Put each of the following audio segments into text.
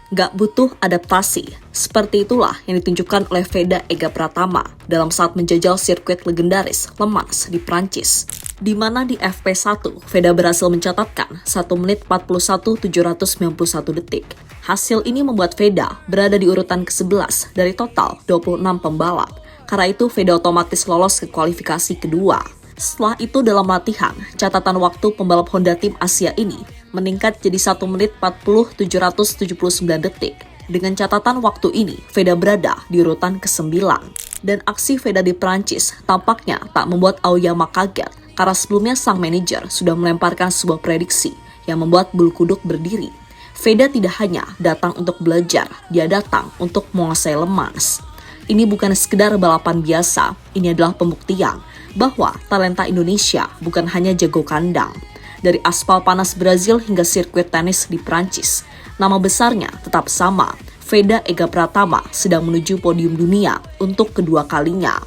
Gak butuh adaptasi. Seperti itulah yang ditunjukkan oleh Veda Ega Pratama dalam saat menjajal sirkuit legendaris Le Mans di Prancis. Di mana di FP1, Veda berhasil mencatatkan 1 menit 41.791 detik. Hasil ini membuat Veda berada di urutan ke-11 dari total 26 pembalap. Karena itu, Veda otomatis lolos ke kualifikasi kedua. Setelah itu dalam latihan, catatan waktu pembalap Honda Tim Asia ini meningkat jadi 1 menit 40.779 detik. Dengan catatan waktu ini, Veda berada di urutan ke-9. Dan aksi Veda di Prancis tampaknya tak membuat Aoyama kaget, karena sebelumnya sang manajer sudah melemparkan sebuah prediksi yang membuat bulu kuduk berdiri. Veda tidak hanya datang untuk belajar, dia datang untuk menguasai Le Mans. Ini bukan sekedar balapan biasa, ini adalah pembuktian bahwa talenta Indonesia bukan hanya jago kandang. Dari aspal panas Brazil hingga sirkuit tenis di Prancis, nama besarnya tetap sama. Veda Ega Pratama sedang menuju podium dunia untuk kedua kalinya.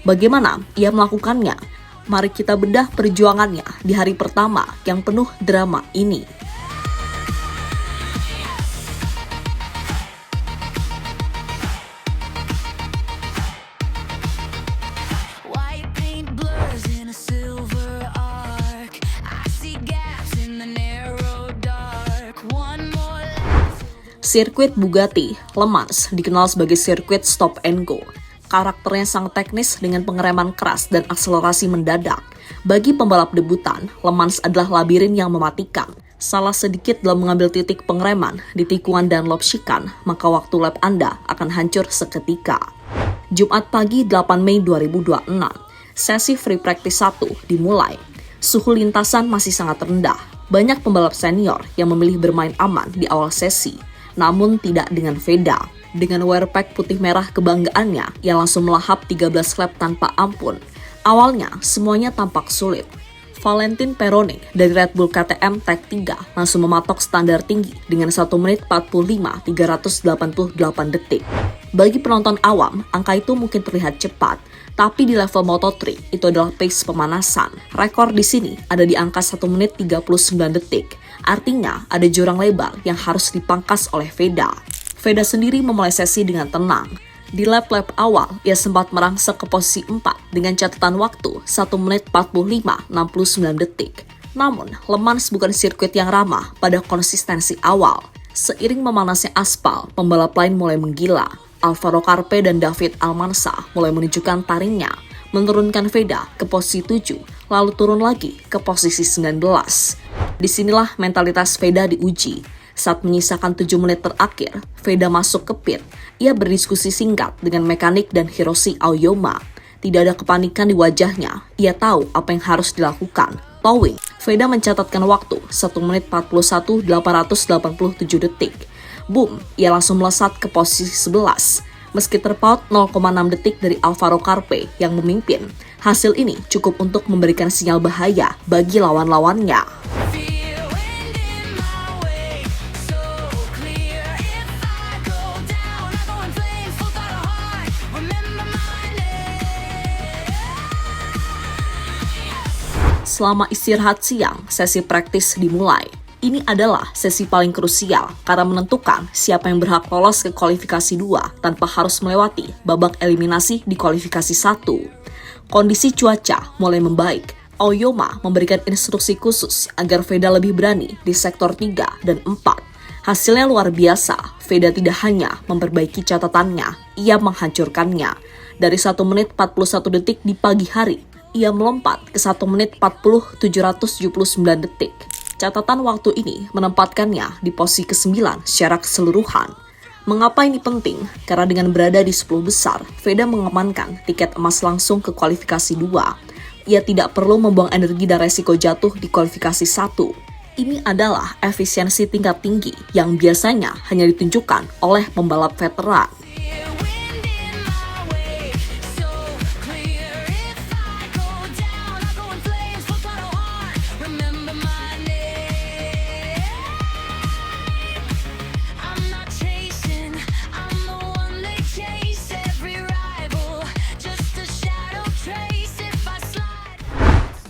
Bagaimana ia melakukannya? Mari kita bedah perjuangannya di hari pertama yang penuh drama ini. Sirkuit Bugatti Le Mans dikenal sebagai sirkuit stop and go. Karakternya sangat teknis dengan pengereman keras dan akselerasi mendadak. Bagi pembalap debutan, Le Mans adalah labirin yang mematikan. Salah sedikit dalam mengambil titik pengereman di tikungan dan lob chikan, maka waktu lap Anda akan hancur seketika. Jumat pagi 8 Mei 2026, sesi free practice 1 dimulai. Suhu lintasan masih sangat rendah. Banyak pembalap senior yang memilih bermain aman di awal sesi. Namun tidak dengan Veda. Dengan wearpack putih merah kebanggaannya, ia langsung melahap 13 lap tanpa ampun. Awalnya, semuanya tampak sulit. Valentin Perone dari Red Bull KTM Tech 3 langsung mematok standar tinggi dengan 1 menit 45.388 detik. Bagi penonton awam, angka itu mungkin terlihat cepat, tapi di level Moto3 itu adalah pace pemanasan. Rekor di sini ada di angka 1 menit 39 detik. Artinya, ada jurang lebar yang harus dipangkas oleh Veda. Veda sendiri memulai sesi dengan tenang. Di lap-lap awal, ia sempat merangsek ke posisi 4 dengan catatan waktu 1 menit 45.69 detik. Namun, Le Mans bukan sirkuit yang ramah pada konsistensi awal. Seiring memanasnya aspal, pembalap lain mulai menggila. Alvaro Carpe dan David Almansa mulai menunjukkan taringnya, menurunkan Veda ke posisi 7, lalu turun lagi ke posisi 19. Disinilah mentalitas Veda diuji. Saat menyisakan 7 menit terakhir, Veda masuk ke pit. Ia berdiskusi singkat dengan mekanik dan Hiroshi Aoyama. Tidak ada kepanikan di wajahnya. Ia tahu apa yang harus dilakukan. Towing. Veda mencatatkan waktu 1 menit 41.887 detik. Boom, ia langsung melesat ke posisi 11. Meski terpaut 0,6 detik dari Alvaro Carpe yang memimpin, hasil ini cukup untuk memberikan sinyal bahaya bagi lawan-lawannya. Selama istirahat siang, sesi praktis dimulai. Ini adalah sesi paling krusial karena menentukan siapa yang berhak lolos ke kualifikasi 2 tanpa harus melewati babak eliminasi di kualifikasi 1. Kondisi cuaca mulai membaik. Aoyama memberikan instruksi khusus agar Veda lebih berani di sektor 3 dan 4. Hasilnya luar biasa. Veda tidak hanya memperbaiki catatannya, ia menghancurkannya. Dari 1 menit 41 detik di pagi hari, ia melompat ke 1 menit 40.779 detik. Catatan waktu ini menempatkannya di posisi ke-9 secara keseluruhan. Mengapa ini penting? Karena dengan berada di 10 besar, Veda mengamankan tiket emas langsung ke kualifikasi 2. Ia tidak perlu membuang energi dan resiko jatuh di kualifikasi 1. Ini adalah efisiensi tingkat tinggi yang biasanya hanya ditunjukkan oleh pembalap veteran.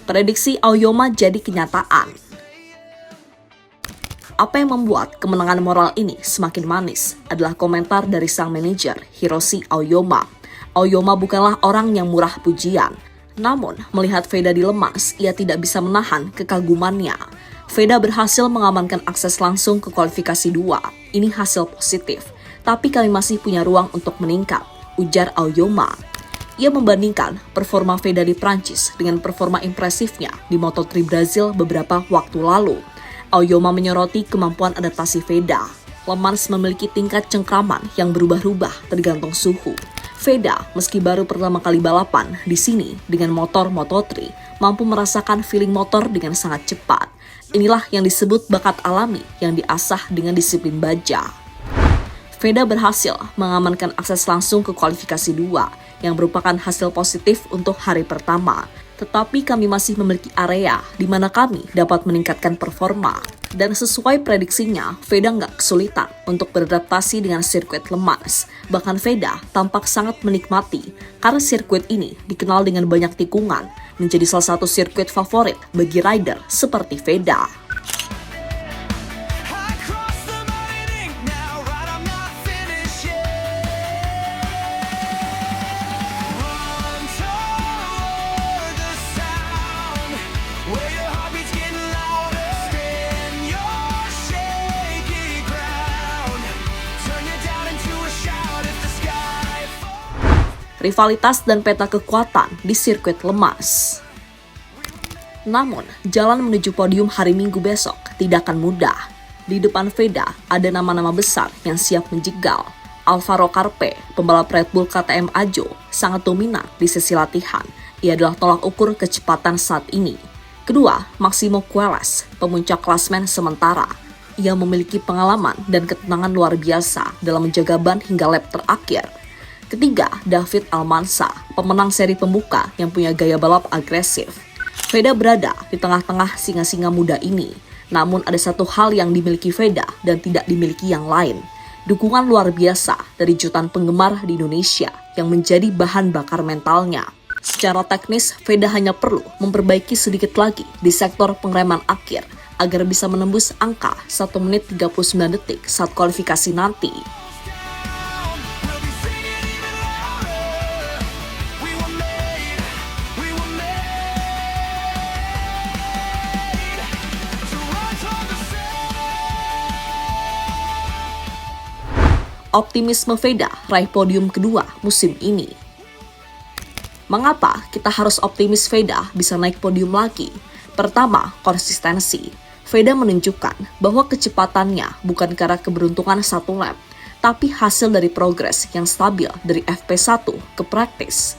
Prediksi Aoyama jadi kenyataan. Apa yang membuat kemenangan moral ini semakin manis adalah komentar dari sang manajer, Hiroshi Aoyama. Aoyama bukanlah orang yang murah pujian. Namun, melihat Veda dilemas, ia tidak bisa menahan kekagumannya. Veda berhasil mengamankan akses langsung ke kualifikasi 2. Ini hasil positif, tapi kami masih punya ruang untuk meningkat, ujar Aoyama. Ia membandingkan performa Veda di Prancis dengan performa impresifnya di Moto3 Brazil beberapa waktu lalu. Aoyama menyoroti kemampuan adaptasi Veda. Le Mans memiliki tingkat cengkraman yang berubah-ubah tergantung suhu. Veda, meski baru pertama kali balapan di sini dengan motor Moto3, mampu merasakan feeling motor dengan sangat cepat. Inilah yang disebut bakat alami yang diasah dengan disiplin baja. Veda berhasil mengamankan akses langsung ke kualifikasi 2 yang merupakan hasil positif untuk hari pertama. Tetapi kami masih memiliki area di mana kami dapat meningkatkan performa. Dan sesuai prediksinya, Veda nggak kesulitan untuk beradaptasi dengan sirkuit Le Mans. Bahkan Veda tampak sangat menikmati karena sirkuit ini dikenal dengan banyak tikungan, menjadi salah satu sirkuit favorit bagi rider seperti Veda. Rivalitas dan peta kekuatan di sirkuit Le Mans. Namun, jalan menuju podium hari Minggu besok tidak akan mudah. Di depan Veda ada nama-nama besar yang siap menjegal. Alvaro Carpe, pembalap Red Bull KTM Ajo, sangat dominan di sesi latihan. Ia adalah tolak ukur kecepatan saat ini. Kedua, Maximo Queiroz, pemuncak klasmen sementara. Ia memiliki pengalaman dan ketenangan luar biasa dalam menjaga ban hingga lap terakhir. Ketiga, David Almanza, pemenang seri pembuka yang punya gaya balap agresif. Veda berada di tengah-tengah singa-singa muda ini. Namun ada satu hal yang dimiliki Veda dan tidak dimiliki yang lain. Dukungan luar biasa dari jutaan penggemar di Indonesia yang menjadi bahan bakar mentalnya. Secara teknis, Veda hanya perlu memperbaiki sedikit lagi di sektor pengereman akhir agar bisa menembus angka 1 menit 39 detik saat kualifikasi nanti. Optimisme Veda raih podium kedua musim ini. Mengapa kita harus optimis Veda bisa naik podium lagi? Pertama, konsistensi. Veda menunjukkan bahwa kecepatannya bukan karena keberuntungan satu lap, tapi hasil dari progres yang stabil dari FP1 ke praktis.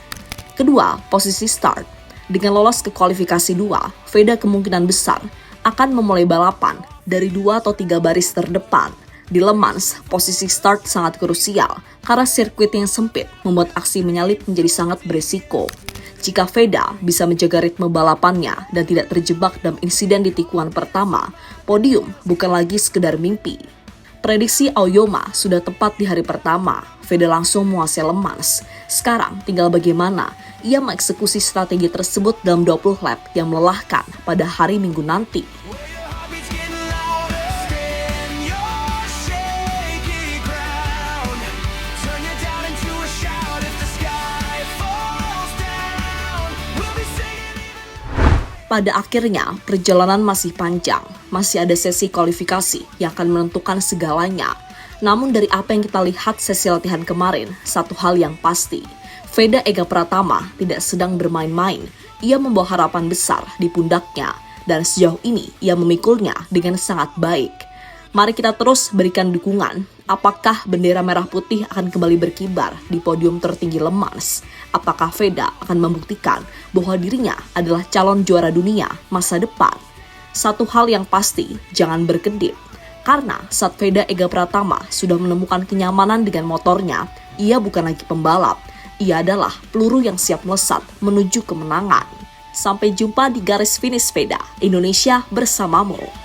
Kedua, posisi start. Dengan lolos ke kualifikasi 2, Veda kemungkinan besar akan memulai balapan dari 2 atau 3 baris terdepan. Di Le Mans, posisi start sangat krusial karena sirkuit yang sempit membuat aksi menyalip menjadi sangat berisiko. Jika Veda bisa menjaga ritme balapannya dan tidak terjebak dalam insiden di tikungan pertama, podium bukan lagi sekedar mimpi. Prediksi Aoyama sudah tepat di hari pertama. Veda langsung menguasai Le Mans. Sekarang tinggal bagaimana ia mengeksekusi strategi tersebut dalam 20 lap yang melelahkan pada hari Minggu nanti. Pada akhirnya, perjalanan masih panjang. Masih ada sesi kualifikasi yang akan menentukan segalanya. Namun dari apa yang kita lihat sesi latihan kemarin, satu hal yang pasti. Veda Ega Pratama tidak sedang bermain-main. Ia membawa harapan besar di pundaknya. Dan sejauh ini, ia memikulnya dengan sangat baik. Mari kita terus berikan dukungan. Apakah bendera merah putih akan kembali berkibar di podium tertinggi Le Mans? Apakah Veda akan membuktikan bahwa dirinya adalah calon juara dunia masa depan? Satu hal yang pasti, jangan berkedip. Karena saat Veda Ega Pratama sudah menemukan kenyamanan dengan motornya, ia bukan lagi pembalap. Ia adalah peluru yang siap melesat menuju kemenangan. Sampai jumpa di garis finish Veda. Indonesia bersamamu.